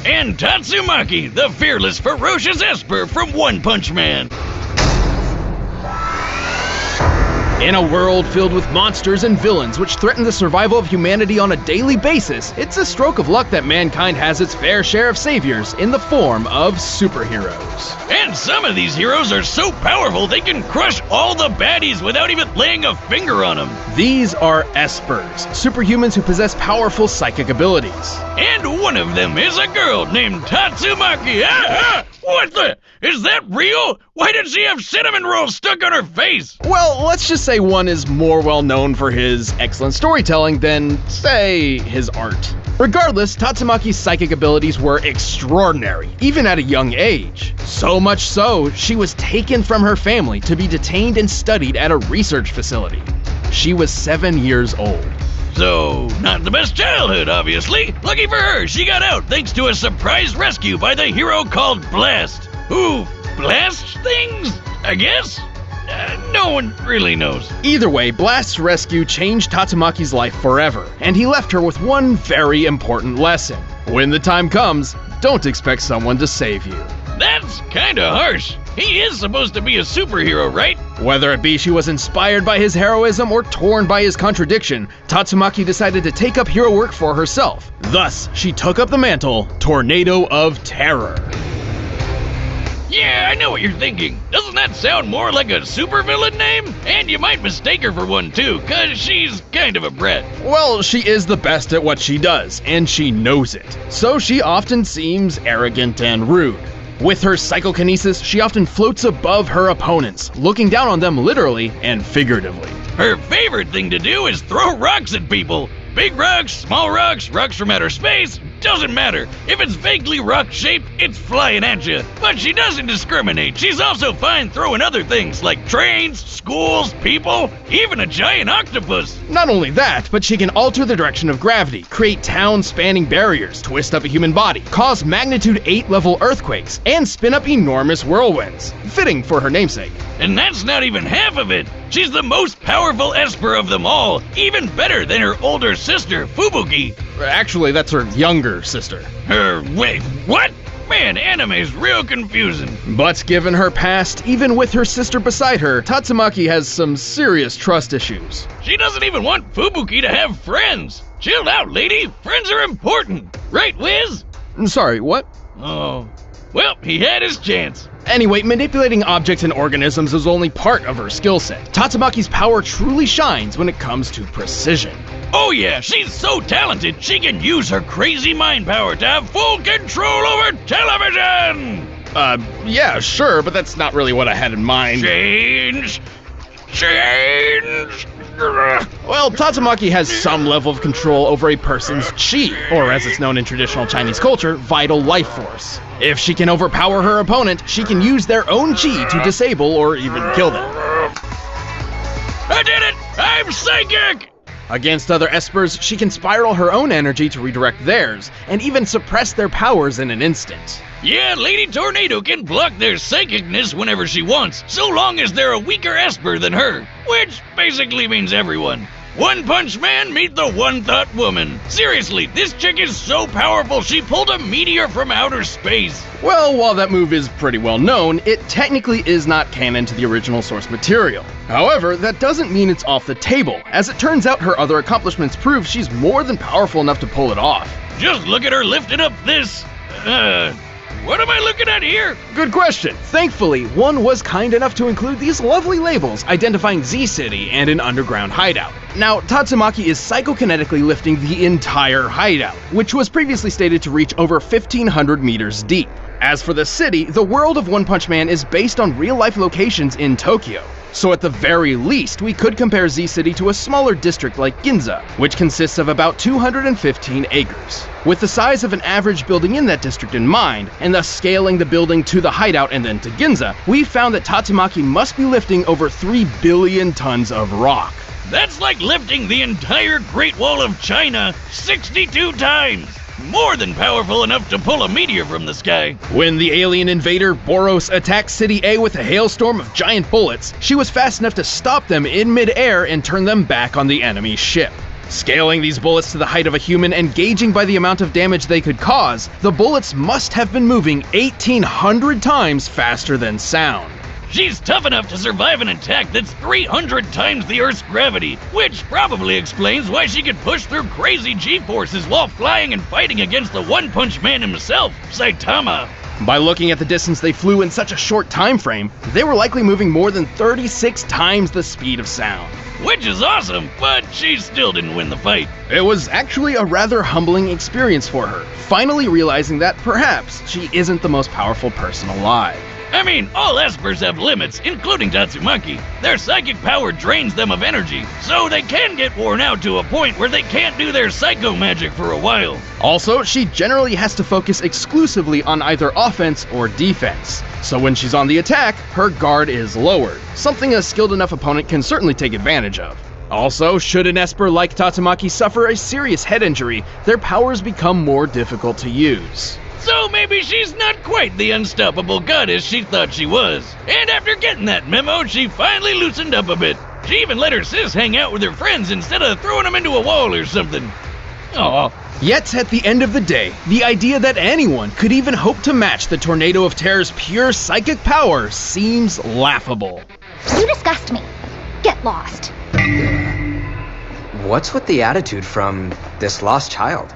and Tatsumaki, the fearless, ferocious Esper from One Punch Man. In a world filled with monsters and villains which threaten the survival of humanity on a daily basis, it's a stroke of luck that mankind has its fair share of saviors in the form of superheroes. And some of these heroes are so powerful they can crush all the baddies without even laying a finger on them. These are Espers, superhumans who possess powerful psychic abilities. And one of them is a girl named Tatsumaki. What the? Is that real? Why did she have cinnamon rolls stuck on her face? Well, let's just say one is more well known for his excellent storytelling than, say, his art. Regardless, Tatsumaki's psychic abilities were extraordinary, even at a young age. So much so, she was taken from her family to be detained and studied at a research facility. She was 7 years old. So, not the best childhood, obviously. Lucky for her, she got out thanks to a surprise rescue by the hero called Blast. Who blasts things, I guess? No one really knows. Either way, Blast's rescue changed Tatsumaki's life forever, and he left her with one very important lesson. When the time comes, don't expect someone to save you. That's kinda harsh. He is supposed to be a superhero, right? Whether it be she was inspired by his heroism or torn by his contradiction, Tatsumaki decided to take up hero work for herself. Thus, she took up the mantle, Tornado of Terror. Yeah, I know what you're thinking. Doesn't that sound more like a supervillain name? And you might mistake her for one too, cause she's kind of a brat. Well, she is the best at what she does, and she knows it. So she often seems arrogant and rude. With her psychokinesis, she often floats above her opponents, looking down on them literally and figuratively. Her favorite thing to do is throw rocks at people. Big rocks, small rocks, rocks from outer space, doesn't matter. If it's vaguely rock-shaped, it's flying at you. But she doesn't discriminate. She's also fine throwing other things like trains, schools, people, even a giant octopus. Not only that, but she can alter the direction of gravity, create town-spanning barriers, twist up a human body, cause magnitude 8 level earthquakes, and spin up enormous whirlwinds. Fitting for her namesake. And that's not even half of it. She's the most powerful Esper of them all, even better than her older sister, Fubuki. Actually, that's her younger sister. Wait, what? Man, anime's real confusing. But given her past, even with her sister beside her, Tatsumaki has some serious trust issues. She doesn't even want Fubuki to have friends. Chill out, lady. Friends are important. Right, Wiz? Sorry, what? Oh, well, he had his chance. Anyway, manipulating objects and organisms is only part of her skill set. Tatsumaki's power truly shines when it comes to precision. Oh yeah, she's so talented, she can use her crazy mind power to have full control over television! Yeah, sure, but that's not really what I had in mind. Change! Well, Tatsumaki has some level of control over a person's chi, or as it's known in traditional Chinese culture, vital life force. If she can overpower her opponent, she can use their own chi to disable or even kill them. I did it! I'm psychic! Against other Espers, she can spiral her own energy to redirect theirs, and even suppress their powers in an instant. Yeah, Lady Tornado can block their psychicness whenever she wants, so long as they're a weaker Esper than her, which basically means everyone. One Punch Man, meet the One Thought Woman. Seriously, this chick is so powerful she pulled a meteor from outer space. Well, while that move is pretty well known, it technically is not canon to the original source material. However, that doesn't mean it's off the table. As it turns out, her other accomplishments prove she's more than powerful enough to pull it off. Just look at her lifting up this, what am I looking at here? Good question. Thankfully, one was kind enough to include these lovely labels identifying Z-City and an underground hideout. Now, Tatsumaki is psychokinetically lifting the entire hideout, which was previously stated to reach over 1,500 meters deep. As for the city, the world of One Punch Man is based on real-life locations in Tokyo. So at the very least, we could compare Z-City to a smaller district like Ginza, which consists of about 215 acres. With the size of an average building in that district in mind, and thus scaling the building to the hideout and then to Ginza, we found that Tatsumaki must be lifting over 3 billion tons of rock. That's like lifting the entire Great Wall of China 62 times! More than powerful enough to pull a meteor from the sky. When the alien invader Boros attacked City A with a hailstorm of giant bullets, she was fast enough to stop them in mid-air and turn them back on the enemy ship. Scaling these bullets to the height of a human and gauging by the amount of damage they could cause, the bullets must have been moving 1,800 times faster than sound. She's tough enough to survive an attack that's 300 times the Earth's gravity, which probably explains why she could push through crazy G-forces while flying and fighting against the One-Punch Man himself, Saitama. By looking at the distance they flew in such a short time frame, they were likely moving more than 36 times the speed of sound. Which is awesome, but she still didn't win the fight. It was actually a rather humbling experience for her, finally realizing that perhaps she isn't the most powerful person alive. I mean, all espers have limits, including Tatsumaki. Their psychic power drains them of energy, so they can get worn out to a point where they can't do their psycho magic for a while. Also, she generally has to focus exclusively on either offense or defense. So when she's on the attack, her guard is lowered, something a skilled enough opponent can certainly take advantage of. Also, should an esper like Tatsumaki suffer a serious head injury, their powers become more difficult to use. So maybe she's not quite the unstoppable goddess she thought she was. And after getting that memo, she finally loosened up a bit. She even let her sis hang out with her friends instead of throwing them into a wall or something. Aww. Yet, at the end of the day, the idea that anyone could even hope to match the Tornado of Terror's pure psychic power seems laughable. You disgust me. Get lost. What's with the attitude from this lost child?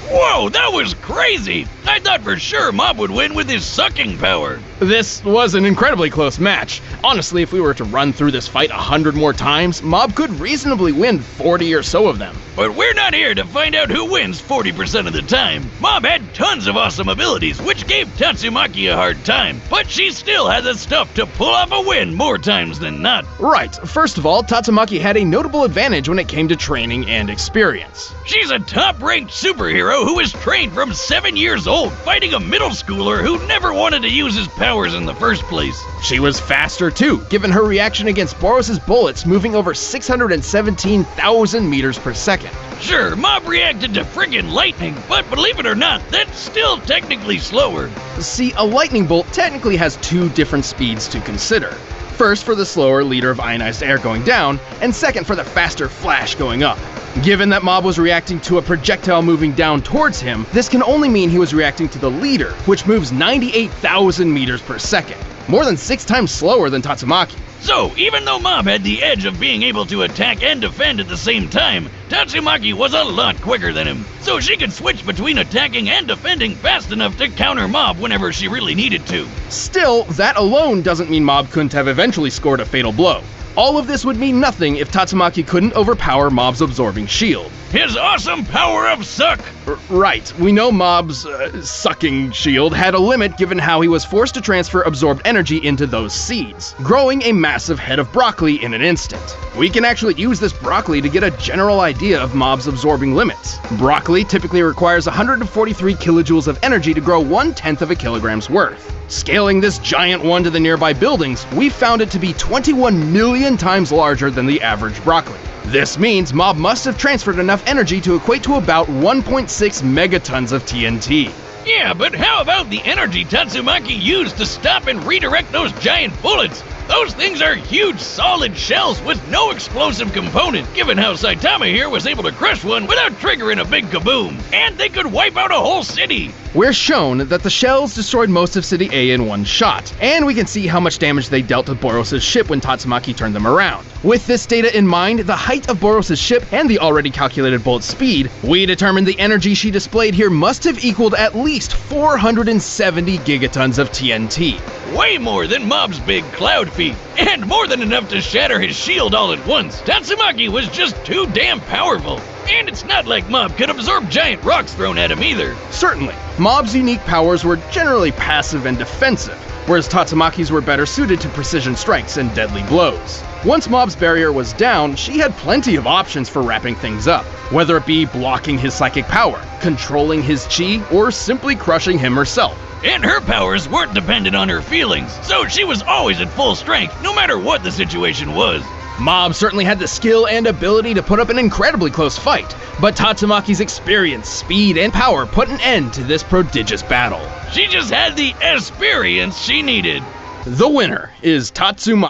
Whoa, that was crazy! I thought for sure Mob would win with his sucking power. This was an incredibly close match. Honestly, if we were to run through this fight 100 more times, Mob could reasonably win 40 or so of them. But we're not here to find out who wins 40% of the time. Mob had tons of awesome abilities, which gave Tatsumaki a hard time, but she still had the stuff to pull off a win more times than not. Right, first of all, Tatsumaki had a notable advantage when it came to training and experience. She's a top-ranked superhero who was trained from 7 years old, fighting a middle schooler who never wanted to use his powers in the first place. She was faster too, given her reaction against Boros' bullets moving over 617,000 meters per second. Sure, Mob reacted to friggin' lightning, but believe it or not, that's still technically slower. See, a lightning bolt technically has two different speeds to consider. First for the slower liter of ionized air going down, and second for the faster flash going up. Given that Mob was reacting to a projectile moving down towards him, this can only mean he was reacting to the liter, which moves 98,000 meters per second, more than 6 times slower than Tatsumaki. So, even though Mob had the edge of being able to attack and defend at the same time, Tatsumaki was a lot quicker than him. So she could switch between attacking and defending fast enough to counter Mob whenever she really needed to. Still, that alone doesn't mean Mob couldn't have eventually scored a fatal blow. All of this would mean nothing if Tatsumaki couldn't overpower Mob's absorbing shield. His awesome power of suck! Right, we know Mob's sucking shield had a limit given how he was forced to transfer absorbed energy into those seeds, growing a massive head of broccoli in an instant. We can actually use this broccoli to get a general idea of Mob's absorbing limits. Broccoli typically requires 143 kilojoules of energy to grow 1/10 of a kilogram's worth. Scaling this giant one to the nearby buildings, we found it to be 21 million times larger than the average broccoli. This means Mob must have transferred enough energy to equate to about 1.6 megatons of TNT. Yeah, but how about the energy Tatsumaki used to stop and redirect those giant bullets? Those things are huge solid shells with no explosive component, given how Saitama here was able to crush one without triggering a big kaboom. And they could wipe out a whole city. We're shown that the shells destroyed most of City A in one shot, and we can see how much damage they dealt to Boros' ship when Tatsumaki turned them around. With this data in mind, the height of Boros' ship, and the already calculated bullet speed, we determined the energy she displayed here must have equaled at least 470 gigatons of TNT. Way more than Mob's big cloud feet, and more than enough to shatter his shield all at once. Tatsumaki was just too damn powerful. And it's not like Mob could absorb giant rocks thrown at him either. Certainly, Mob's unique powers were generally passive and defensive, whereas Tatsumaki's were better suited to precision strikes and deadly blows. Once Mob's barrier was down, she had plenty of options for wrapping things up, whether it be blocking his psychic power, controlling his chi, or simply crushing him herself. And her powers weren't dependent on her feelings, so she was always at full strength, no matter what the situation was. Mob certainly had the skill and ability to put up an incredibly close fight, but Tatsumaki's experience, speed, and power put an end to this prodigious battle. She just had the experience she needed. The winner is Tatsumaki.